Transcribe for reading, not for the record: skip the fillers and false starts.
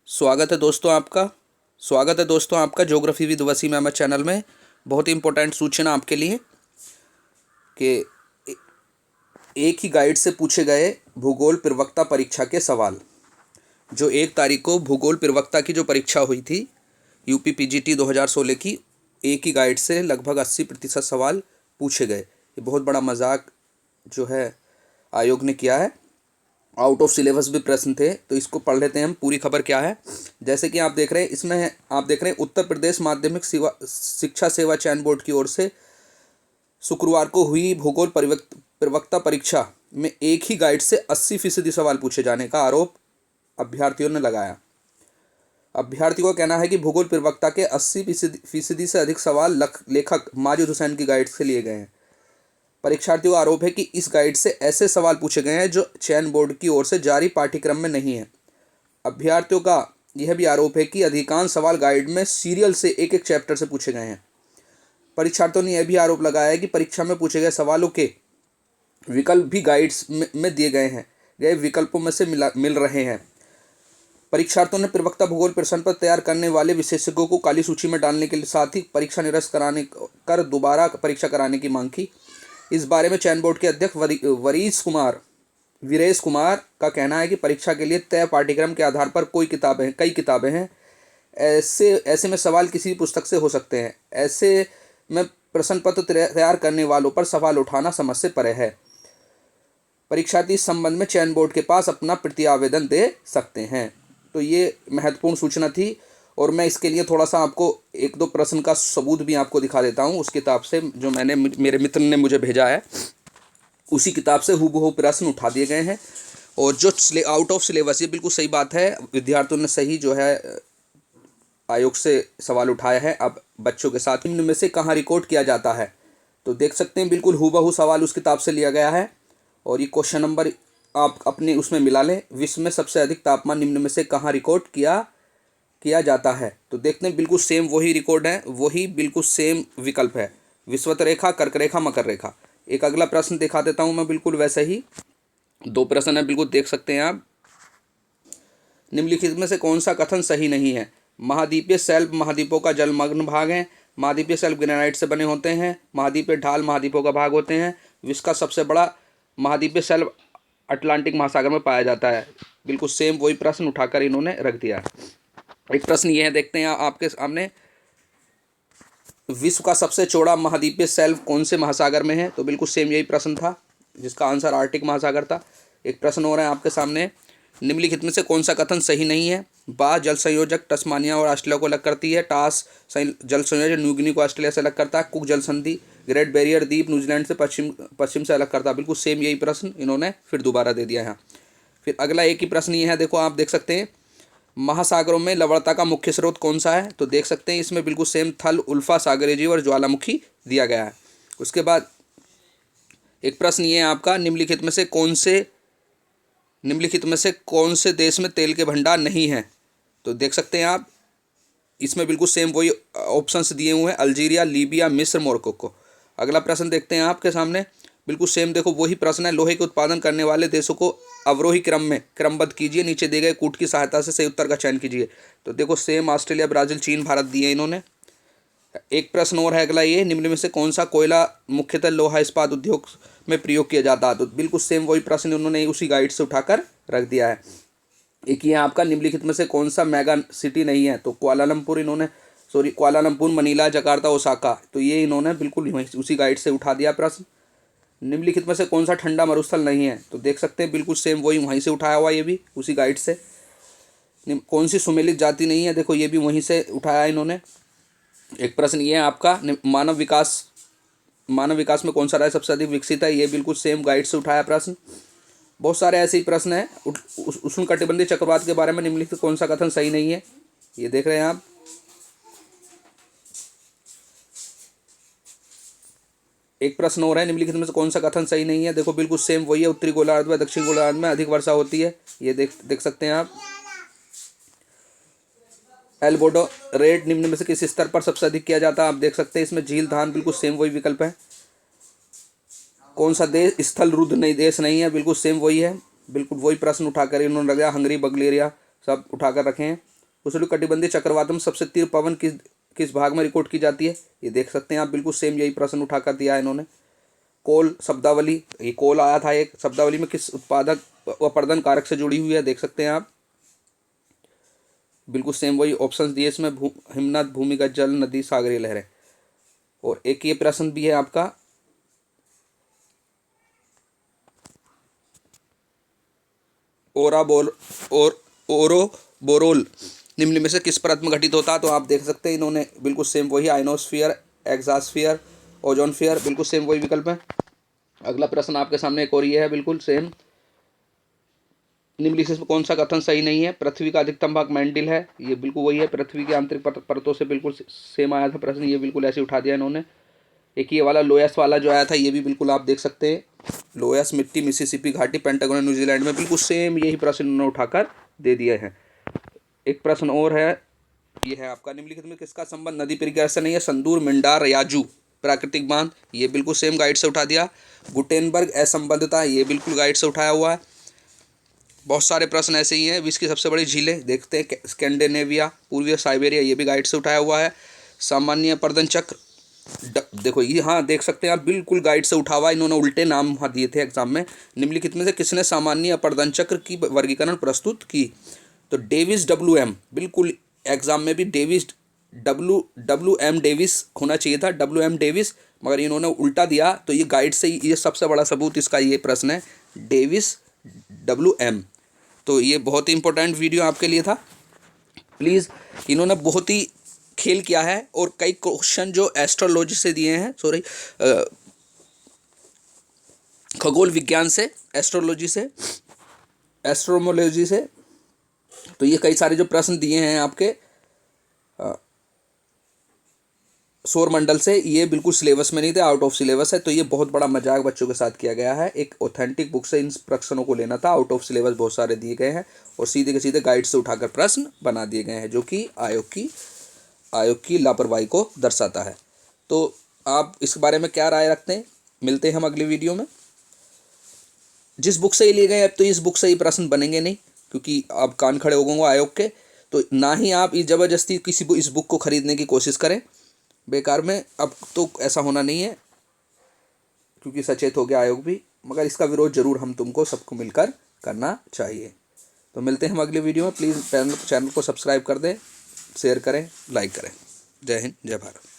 स्वागत है दोस्तों आपका geography with Waseem Ahmad channel में। बहुत ही इंपॉर्टेंट सूचना आपके लिए कि एक ही गाइड से पूछे गए भूगोल प्रवक्ता परीक्षा के सवाल। जो 1 तारीख को भूगोल प्रवक्ता की जो परीक्षा हुई थी यूपी पीजीटी 2016 की, एक ही गाइड से लगभग 80% सवाल पूछे गए। ये बहुत बड़ा मजाक जो है आयोग ने किया है। आउट ऑफ सिलेबस भी प्रश्न थे, तो इसको पढ़ लेते हैं हम। पूरी खबर क्या है, जैसे कि आप देख रहे हैं इसमें, आप देख रहे हैं उत्तर प्रदेश माध्यमिक शिक्षा सेवा चयन बोर्ड की ओर से शुक्रवार को हुई भूगोल प्रवक्ता परीक्षा में एक ही गाइड से 80% सवाल पूछे जाने का आरोप अभ्यर्थियों ने लगाया। अभ्यर्थियों का कहना है कि भूगोल प्रवक्ता के 80% से अधिक सवाल लेखक माजिद हुसैन की गाइड से लिए गए हैं। परीक्षार्थियों का आरोप है कि इस गाइड से ऐसे सवाल पूछे गए हैं जो चयन बोर्ड की ओर से जारी पाठ्यक्रम में नहीं है। अभ्यर्थियों का यह भी आरोप है कि अधिकांश सवाल गाइड में सीरियल से एक एक चैप्टर से पूछे गए हैं। परीक्षार्थियों ने यह भी आरोप लगाया है कि परीक्षा में पूछे गए सवालों के विकल्प भी गाइड्स में दिए गए विकल्पों में से मिल रहे हैं। परीक्षार्थियों ने प्रवक्ता भूगोल प्रश्न पत्र तैयार करने वाले विशेषज्ञों को काली सूची में डालने के साथ ही परीक्षा निरस्त कर दोबारा परीक्षा कराने की मांग की। इस बारे में चयन बोर्ड के अध्यक्ष वीरेश कुमार का कहना है कि परीक्षा के लिए तय पाठ्यक्रम के आधार पर कई किताबें हैं। ऐसे में सवाल किसी भी पुस्तक से हो सकते हैं। ऐसे में प्रश्न पत्र तैयार करने वालों पर सवाल उठाना समझ से परे है। परीक्षार्थी इस संबंध में चयन बोर्ड के पास अपना प्रति आवेदन दे सकते हैं। तो ये महत्वपूर्ण सूचना थी, और मैं इसके लिए थोड़ा सा आपको 1-2 प्रश्न का सबूत भी आपको दिखा देता हूँ उस किताब से, जो मेरे मित्र ने मुझे भेजा है। उसी किताब से हूबहू प्रश्न उठा दिए गए हैं, और जो आउट ऑफ सिलेबस, ये बिल्कुल सही बात है। विद्यार्थियों ने सही जो है आयोग से सवाल उठाया है। अब बच्चों के साथ निम्न में से कहाँ रिकॉर्ड किया जाता है, तो देख सकते हैं बिल्कुल हूबहू सवाल उस किताब से लिया गया है। और ये क्वेश्चन नंबर आप अपने उसमें मिला लें। विश्व में सबसे अधिक तापमान निम्न में से कहाँ रिकॉर्ड किया जाता है, तो देखते हैं बिल्कुल सेम वही रिकॉर्ड है, वही बिल्कुल सेम विकल्प है। विषुवत रेखा, कर्क रेखा, मकर रेखा। एक अगला प्रश्न दिखा देता हूं मैं, बिल्कुल वैसे ही 2 प्रश्न है, बिल्कुल देख सकते हैं आप। निम्नलिखित में से कौन सा कथन सही नहीं है। महाद्वीपीय शैल्फ महाद्वीपों का जलमग्न भाग है। महाद्वीपीय शैल्फ ग्रेनाइट से बने होते हैं। महाद्वीपीय ढाल महाद्वीपों का भाग होते हैं। विश्व का सबसे बड़ा महाद्वीपीय शैल्फ अटलांटिक महासागर में पाया जाता है। बिल्कुल सेम वही प्रश्न उठाकर इन्होंने रख दिया। एक प्रश्न ये है, देखते हैं आपके सामने, विश्व का सबसे चौड़ा महाद्वीपीय शेल्फ कौन से महासागर में है, तो बिल्कुल सेम यही प्रश्न था, जिसका आंसर आर्कटिक महासागर था। एक प्रश्न हो रहा है आपके सामने, निम्नलिखित में से कौन सा कथन सही नहीं है। बा जल संयोजक तस्मानिया और ऑस्ट्रेलिया को अलग करती है। टास जल संयोजक न्यूगिनी को ऑस्ट्रेलिया से अलग करता है। कुक जल संधि ग्रेट बैरियर द्वीप न्यूजीलैंड से पश्चिम से अलग करता है। बिल्कुल सेम यही प्रश्न इन्होंने फिर दोबारा दे दिया है। फिर अगला एक ही प्रश्न ये है, देखो आप देख सकते हैं, महासागरों में लवणता का मुख्य स्रोत कौन सा है, तो देख सकते हैं इसमें बिल्कुल सेम थल, उल्फा, सागरीय जीव और ज्वालामुखी दिया गया है। उसके बाद एक प्रश्न ये है आपका, निम्नलिखित में से कौन से देश में तेल के भंडार नहीं है, तो देख सकते हैं आप इसमें बिल्कुल सेम वही ऑप्शंस दिए हुए हैं, अल्जीरिया, लीबिया, मिस्र, मोरक्को। अगला प्रश्न देखते हैं आपके सामने, बिल्कुल सेम देखो वही प्रश्न है। लोहे के उत्पादन करने वाले देशों को अवरोही क्रम में क्रमबद्ध कीजिए। नीचे दिए गए कूट की सहायता से सही उत्तर का चयन कीजिए। तो देखो सेम ऑस्ट्रेलिया, ब्राजील, चीन, भारत दिए इन्होंने। एक प्रश्न और है अगला, ये निम्न में से कौन सा कोयला मुख्यतः लोहा इस्पात उद्योग में प्रयोग किया जाता है, तो बिल्कुल सेम वही प्रश्न उन्होंने उसी गाइड से उठाकर रख दिया है। एक ये आपका, निम्नलिखित में से कौन सा मेगा सिटी नहीं है, तो कुआलालंपुर, मनीला, जकार्ता, ओसाका, तो ये इन्होंने बिल्कुल उसी गाइड से उठा दिया प्रश्न। निम्नलिखित में से कौन सा ठंडा मरुस्थल नहीं है, तो देख सकते हैं बिल्कुल सेम वही वहीं से उठाया हुआ, ये भी उसी गाइड से। कौन सी सुमेलित जाति नहीं है, देखो ये भी वहीं से उठाया इन्होंने। एक प्रश्न ये है आपका, मानव विकास में कौन सा राज्य सबसे अधिक विकसित है, ये बिल्कुल सेम गाइड से उठाया प्रश्न। बहुत सारे ऐसे ही प्रश्न हैं। उष्णकटिबंधीय चक्रवात के बारे में निम्नलिखित कौन सा कथन सही नहीं है, ये देख रहे हैं आप। एक प्रश्न हो रहा है, निम्नलिखित में से कौन सा कथन सही नहीं है, देखो बिल्कुल सेम वही है। उत्तरी गोलार्ध व दक्षिण गोलार्ध में अधिक वर्षा होती है, ये देख सकते हैं आप। एल्बोडो रेट निम्न में से किस स्तर पर सबसे अधिक किया जाता है, आप देख सकते हैं इसमें झील, धान, बिल्कुल सेम वही विकल्प है। कौन सा देश स्थल रुद्ध नहीं देश नहीं है, बिल्कुल सेम वही है। बिल्कुल वही प्रश्न उठाकर इन्होंने रखा, हंगरी, बल्गेरिया सब उठाकर रखे हैं। उष्णकटिबंधीय चक्रवातम सबसे तीव्र पवन किस भाग में रिकॉर्ड की जाती है, ये देख सकते हैं आप। बिल्कुल सेम यही प्रश्न उठाकर दिया है इन्होंने। कोल शब्दावली, ये कोल आया था एक शब्दावली में, किस उत्पादक व अपर्दन कारक से जुड़ी हुई है, देख सकते हैं आप। बिल्कुल सेम वही ऑप्शंस दिए इसमें, हिमनद, भूमिगत जल, नदी, सागरीय लहरें। और एक ये प्रश्न भी है आपका, ओरोबोरोल निम्न में से किस परत में घटित होता है, तो आप देख सकते हैं इन्होंने बिल्कुल सेम वही, आयनोस्फीयर, एक्सोस्फीयर, ओजोनफीयर, बिल्कुल सेम वही विकल्प है। अगला प्रश्न आपके सामने एक और ये है, बिल्कुल सेम, निम्नलिखित में कौन सा कथन सही नहीं है, पृथ्वी का अधिकतम भाग मैंटिल है, ये बिल्कुल वही है, पृथ्वी की आंतरिक परतों से बिल्कुल सेम आया था प्रश्न, ये बिल्कुल ऐसे उठा दिया इन्होंने। एक ये वाला लोयस वाला जो आया था, ये भी बिल्कुल आप देख सकते हैं, लोयस मिट्टी, मिसिसिपी घाटी, पेंटागोन, न्यूजीलैंड में, बिल्कुल सेम यही प्रश्न उन्होंने उठाकर दे दिए हैं। एक प्रश्न और है, ये है आपका, निम्नलिखित में किसका संबंध नदी परिक्रमा से नहीं है, संदूर, मिंडार, याजू प्राकृतिक बांध, ये बिल्कुल सेम गाइड से उठा दिया। गुटेनबर्ग असंबद्धता, ये बिल्कुल गाइड से उठाया हुआ है। बहुत सारे प्रश्न ऐसे ही हैं। विश्व की सबसे बड़ी झीलें देखते हैं, स्कैंडिनेविया, पूर्वी साइबेरिया, ये भी गाइड से उठाया हुआ है। सामान्य अपर्दन चक्र, देखो ये, हाँ देख सकते हैं आप, बिल्कुल गाइड से उठा हुआ, इन्होंने उल्टे नाम वहाँ दिए थे एग्जाम में। निम्नलिखित में से किसने सामान्य अपर्दन चक्र की वर्गीकरण प्रस्तुत की, तो डेविस WM, बिल्कुल एग्जाम में भी डेविस WM डेविस होना चाहिए था, WM डेविस, मगर इन्होंने उल्टा दिया, तो ये गाइड से ही, ये सबसे बड़ा सबूत इसका ये प्रश्न है, डेविस WM। तो ये बहुत ही इंपॉर्टेंट वीडियो आपके लिए था। प्लीज़, इन्होंने बहुत ही खेल किया है, और कई क्वेश्चन जो एस्ट्रोलॉजी से दिए हैं, सॉरी खगोल विज्ञान से, एस्ट्रोलॉजी से, एस्ट्रोमोलॉजी से, तो ये कई सारे जो प्रश्न दिए हैं आपके सौरमंडल से, ये बिल्कुल सिलेबस में नहीं थे, आउट ऑफ सिलेबस है। तो ये बहुत बड़ा मजाक बच्चों के साथ किया गया है। एक ऑथेंटिक बुक से इन प्रश्नों को लेना था, आउट ऑफ सिलेबस बहुत सारे दिए गए हैं, और सीधे के सीधे गाइड से उठाकर प्रश्न बना दिए गए हैं, जो कि आयोग की लापरवाही को दर्शाता है। तो आप इस बारे में क्या राय रखते हैं, मिलते हैं हम अगली वीडियो में। जिस बुक से ही लिए गए, अब तो इस बुक से ही प्रश्न बनेंगे नहीं, क्योंकि आप कान खड़े हो गए आयोग के, तो ना ही आप ज़बरदस्ती किसी को इस बुक को खरीदने की कोशिश करें बेकार में। अब तो ऐसा होना नहीं है, क्योंकि सचेत हो गया आयोग भी, मगर इसका विरोध जरूर हम तुमको सबको मिलकर करना चाहिए। तो मिलते हैं हम अगले वीडियो में। प्लीज़ चैनल को सब्सक्राइब कर दें, शेयर करें, लाइक करें। जय हिंद, जय भारत।